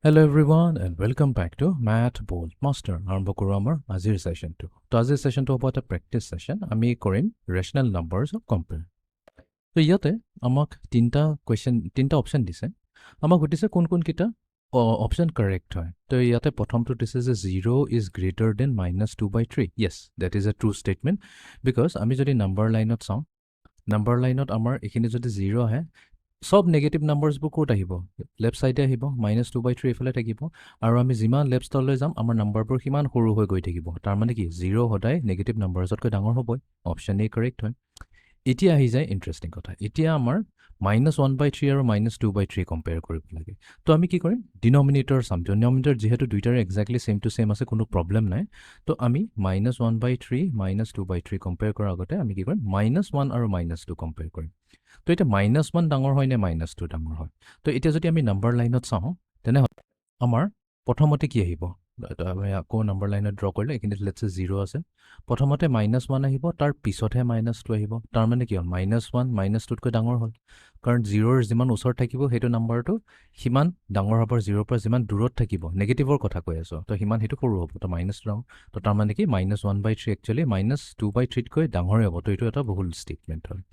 Hello everyone and welcome back to MATHBOLTMASTER. আৰম্ভ কৰো আমাৰ আজিৰ সেশনটো। তো আজিৰ সেশনটো হ'ব এটা প্ৰেক্টিস সেশন। আমি কৰিম ৰেশনাল নাম্বাৰছ কম্পেয়াৰ। তো ইয়াতে আমাক তিনটা অপশন দিছে। আমাক সুধিছে কোন কোন কিটা অপশন কাৰেক্ট হয়। তো ইয়াতে প্ৰথমটো দিছে যে 0 is greater than -2/3. Yes, that is a true statement because আমি যদি নাম্বাৰ লাইনত চাওঁ, নাম্বাৰ লাইনত আমাৰ এখিনি যদি 0 আহে সব নেগেটিভ নাম্বাৰছবোৰ ক'ত আহিব? লেফ্ট সাইডে আহিব, -2/3 এফালে থাকিব আৰু আমি যিমান লেফ্ট তললৈ যাম আমাৰ নাম্বাৰবোৰ সিমান সৰু হৈ গৈ থাকিব। তাৰ মানে কি 0 সদায় নেগেটিভ নাম্বাৰছতকৈ ডাঙৰ হ'বই। অপশ্যন এ কাৰেক্ট হয়। এতিয়া আহি যায় ইণ্টাৰেষ্টিং কথা। এতিয়া আমাৰ -1/3 আৰু -2/3 কম্পেয়াৰ কৰিব লাগে। তো আমি কি কৰিম? ডিনমিনেটৰ চাম। ডিনমিনেটৰ যিহেতু দুইটাৰে এক্সাক্টলি সেম টু সেম আছে, কোনো প্ৰব্লেম নাই। তো আমি -1/3 -2/3 কম্পেয়াৰ কৰাৰ আগতে আমি কি কৰিম? -1 আৰু -2 কম্পেয়াৰ কৰিম। তো এটা -1 ডাঙৰ হয় নে -2 ডাঙৰ হয়? তো এতিয়া যদি আমি নাম্বাৰ লাইনত চাওঁ তেনেহ'লে আমাৰ প্ৰথমতে কি আহিব? আমি আকৌ নাম্বাৰ লাইনত ড্ৰ কৰিলে এইখিনিত লেটছ সে 0 আছে। প্ৰথমতে -1 আহিব, তাৰ পিছতহে -2 আহিব। তাৰ মানে কি হ'ল? -1 -2তকৈ ডাঙৰ হ'ল। কাৰণ 0ৰ যিমান ওচৰত থাকিব সেইটো নাম্বাৰটো সিমান ডাঙৰ হ'ব। 0ৰ পৰা যিমান দূৰত থাকিব, নেগেটিভৰ কথা কৈ আছোঁ, তো সিমান সেইটো সৰু হ'ব। তো -2 ডাঙৰ। তো তাৰ মানে কি -1/3 একচুৱেলি -2/3তকৈ ডাঙৰেই হ'ব। তো এইটো এটা ভুল ষ্টেটমেণ্ট হয়।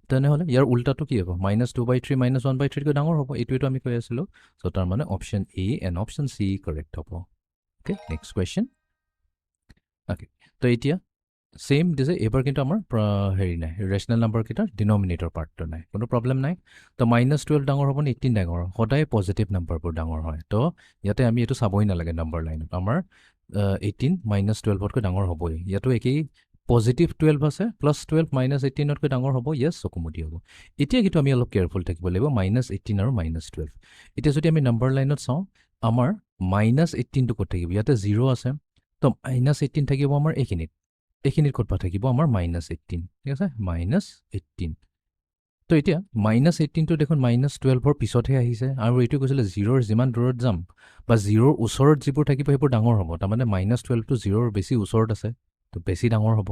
তেনেহ'লে ইয়াৰ উল্টাটো কি হ'ব? -2/3 -1/3তকৈ ডাঙৰ হ'ব। এইটোৱেতো আমি কৈ আছিলোঁ। চ' তাৰ মানে option A and option C correct হ'ব। Okay, next question. অ'কে, তো এতিয়া সেম দিছে। এইবাৰ কিন্তু আমাৰ হেৰি নাই, ৰেচনেল নাম্বাৰকেইটাৰ ডিনমিনেটৰ পাৰ্টটো নাই, কোনো প্ৰব্লেম নাই। তো -12 ডাঙৰ হ'ব নে 18 ডাঙৰ? সদায় পজিটিভ নাম্বাৰবোৰ ডাঙৰ হয়। তো ইয়াতে আমি এইটো চাবই নালাগে নাম্বাৰ লাইনত। আমাৰ 18 -12তকৈ ডাঙৰ হ'বই। ইয়াতো একেই, পজিটিভ 12 আছে, +12 -18তকৈ ডাঙৰ হ'ব। য়েছ, চকুমুদি হ'ব। এতিয়া কিন্তু আমি অলপ কেয়াৰফুল থাকিব লাগিব, -18 আৰু -12। এতিয়া যদি আমি নাম্বাৰ লাইনত চাওঁ, আমাৰ -18টো ক'ত থাকিব? ইয়াতে 0 আছে। তো -18 থাকিব আমাৰ এইখিনিত ক'ত বা থাকিব? আমাৰ -18, ঠিক আছে, -18। তো এতিয়া -18টো দেখোন -12ৰ পিছতহে আহিছে, আৰু এইটো কৈছিলে 0ৰ যিমান দূৰত যাম বা 0ৰ ওচৰত যিবোৰ থাকিব সেইবোৰ ডাঙৰ হ'ব। তাৰমানে -12টো 0ৰ বেছি ওচৰত আছে, তো বেছি ডাঙৰ হ'ব।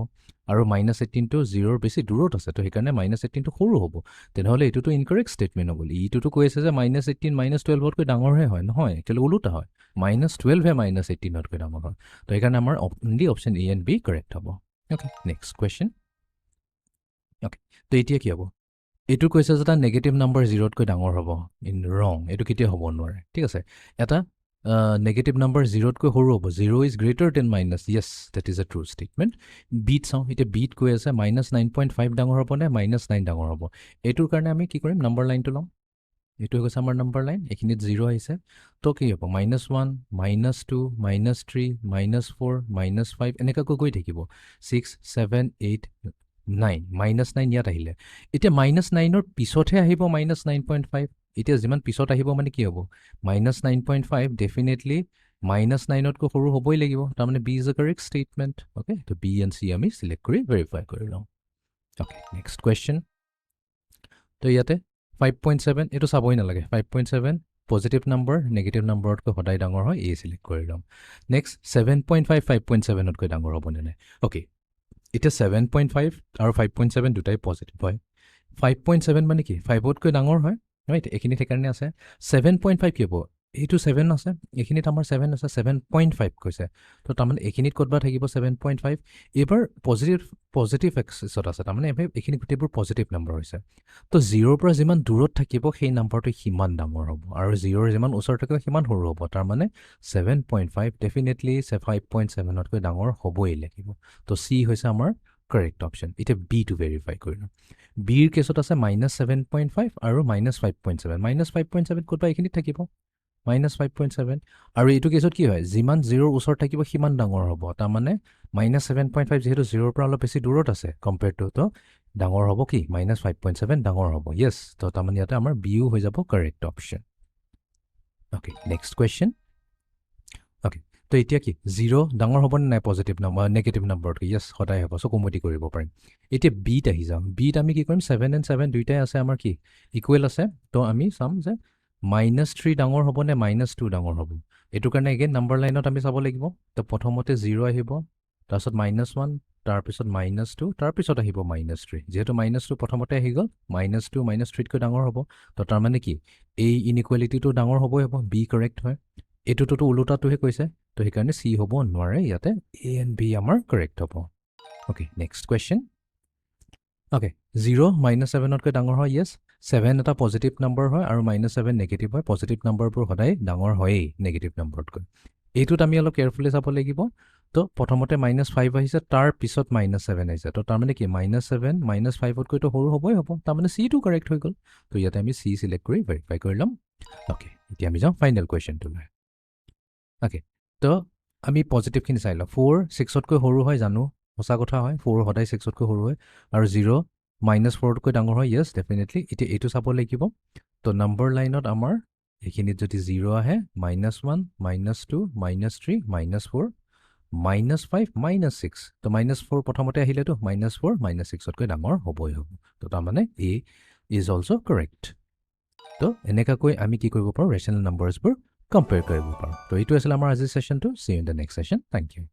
আৰু -18টো 0ৰ বেছি দূৰত আছে, তো সেইকাৰণে -18টো সৰু হ'ব। তেনেহ'লে এইটোতো ইনকাৰেক্ট ষ্টেটমেণ্ট হ'ব। ইটোতো কৈ আছে যে -18 -12তকৈ ডাঙৰহে হয়। নহয়, একচুৱেলি ওলোটা হয়। -12হে -18তকৈ ডাঙৰ হয়। তো সেইকাৰণে আমাৰ only option A and B correct হ'ব। Okay, next question. অ'কে, তো এতিয়া কি হ'ব? এইটো কৈছে যে এটা নেগেটিভ নাম্বাৰ 0তকৈ ডাঙৰ হ'ব। ইন ৰং, এইটো কেতিয়া হ'ব নোৱাৰে। ঠিক আছে, এটা নেগেটিভ নাম্বাৰ 0তকৈ সৰু হ'ব। 0 is greater than minus. Yes, that is a true statement. বিট চাওঁ। এতিয়া বিট কৈ আছে -9.5 ডাঙৰ হ'ব নে -9 ডাঙৰ হ'ব? এইটোৰ কাৰণে আমি কি কৰিম? নাম্বাৰ লাইনটো ল'ম। এইটো হৈছে আমাৰ নাম্বাৰ লাইন। এইখিনিত 0 আহিছে, তো কি হ'ব? -1 -2 -3 -4 -5 এনেকুৱাকৈ গৈ থাকিব। 6 7 8 9 -9 ইয়াত আহিলে। এতিয়া -9ৰ পিছতহে আহিব -9.5। এতিয়া যিমান পিছত আহিব মানে কি হ'ব? -9.5 ডেফিনেটলি -9তকৈ সৰু হ'বই লাগিব। তাৰমানে B is a correct statement. Okay, তো বি এণ্ড চি আমি চিলেক্ট কৰি ভেৰিফাই কৰি লওঁ। Okay, next question. তো ইয়াতে 5.7, এইটো চাবই নালাগে। 5.7 পজিটিভ নাম্বাৰ, নেগেটিভ নাম্বাৰতকৈ সদায় ডাঙৰ হয়, এই চিলেক্ট কৰি ল'ম। নেক্সট 7.5 5.7তকৈ ডাঙৰ হ'বনে নাই? অ'কে, এতিয়া 7.5 আৰু 5.7 দুটাই পজিটিভ হয়। 5.7 মানে কি? 5তকৈ ডাঙৰ হয়, ৰাইট? এইখিনিত সেইকাৰণে আছে। 7.5 কি হ'ব? এইটো 7 আছে, এইখিনিত আমাৰ 7 আছে, 7.5 কৈছে। তো তাৰমানে এইখিনিত ক'তবা থাকিব 7.5। এইবাৰ পজিটিভ এক্সিছত আছে, তাৰমানে এইখিনি গোটেইবোৰ পজিটিভ নাম্বাৰ হৈছে। তো 0ৰ পৰা যিমান দূৰত থাকিব সেই নাম্বাৰটো সিমান ডাঙৰ হ'ব, আৰু 0ৰ যিমান ওচৰত থাকিব সিমান সৰু হ'ব। তাৰমানে 7.5 ডেফিনেটলি 5.7তকৈ ডাঙৰ হ'বই লাগিব। তো চি হৈছে আমাৰ কাৰেক্ট অপশ্যন। এতিয়া বিটো ভেৰিফাই কৰি লওঁ। বিৰ কেছত আছে -7.5 আৰু -5.7। -5.7 ক'তবা এইখিনিত থাকিব, -5.7। আৰু এইটো কেছত কি হয়? যিমান 0ৰ ওচৰত থাকিব সিমান ডাঙৰ হ'ব। তাৰমানে -7.5 যিহেতু 0ৰ পৰা অলপ বেছি দূৰত আছে কম্পেয়াৰ টু, তো ডাঙৰ হ'ব কি? -5.7 ডাঙৰ হ'ব। য়েছ, তো তাৰমানে ইয়াতে আমাৰ বিও হৈ যাব correct option. Okay, next question. Okay, তো এতিয়া কি 0 ডাঙৰ হ'বনে নাই পজিটিভ নাম্বাৰ নেগেটিভ নাম্বাৰতকৈ? য়েছ, সদায় হ'ব। চকুমুদি কৰিব পাৰিম। এতিয়া বিত আহি যাওঁ। বিত আমি কি কৰিম? 7 and 7 দুইটাই আছে আমাৰ কি? ইকুৱেল আছে। তো আমি চাম যে -3 ডাঙৰ হ'ব নে -2 ডাঙৰ হ'ব? এইটো কাৰণে এগেইন নাম্বাৰ লাইনত আমি চাব লাগিব। তো প্ৰথমতে 0 আহিব, তাৰপিছত -1, তাৰপিছত -2, তাৰপিছত আহিব -3। যিহেতু -2 প্ৰথমতে আহি গ'ল, -2 -3তকৈ ডাঙৰ হ'ব। তো তাৰমানে কি? এই ইনইকুৱেলিটিটো ডাঙৰ হ'বই হ'ব। বি কাৰেক্ট হয়। এইটোতো ওলোটাটোহে কৈছে তো সেইকাৰণে চি হ'ব নোৱাৰে ইয়াতে এ এণ্ড বি আমাৰ কাৰেক্ট হ'ব অ'কে নেক্সট কুৱেশ্যন অ'কে 0 -7তকৈ ডাঙৰ হয় য়েছ 7 এটা পজিটিভ নাম্বাৰ হয় আৰু -7 নেগেটিভ হয় পজিটিভ নাম্বাৰবোৰ সদায় ডাঙৰ হয়েই নেগেটিভ নাম্বাৰতকৈ এইটোত আমি অলপ কেয়াৰফুলি চাব লাগিব তো প্ৰথমতে -5 আহিছে তাৰ পিছত -7 আহিছে তো তাৰমানে কি -7 -5তকৈতো সৰু হ'বই হ'ব তাৰমানে চিটো কাৰেক্ট হৈ গ'ল তো ইয়াতে আমি চি চিলেক্ট কৰি ভেৰিফাই কৰি ল'ম অ'কে এতিয়া আমি যাওঁ ফাইনেল কুৱেশ্যনটোলৈ অ'কে তো আমি পজিটিভখিনি চাই লওঁ 4 6তকৈ সৰু হয় জানো সঁচা কথা হয় 4 সদায় 6তকৈ সৰু হয় আৰু 0 -4তকৈ ডাঙৰ হয় য়েছ ডেফিনেটলি এতিয়া এইটো চাব লাগিব তো নম্বৰ লাইনত আমাৰ এইখিনিত যদি 0 আহে -1 -2 -3 -4 -5 -6 তো -4 প্ৰথমতে আহিলেতো -4 -6তকৈ ডাঙৰ হ'বই হ'ব তো তাৰমানে এ ইজ অলছ' কাৰেক্ট তো এনেকুৱাকৈ আমি কি কৰিব পাৰোঁ ৰেচনেল নাম্বাৰছবোৰ কম্পেয়াৰ কৰিব পাৰোঁ তো এইটো আছিল আমাৰ আজিৰ ছেশ্যনটো see in the next session thank U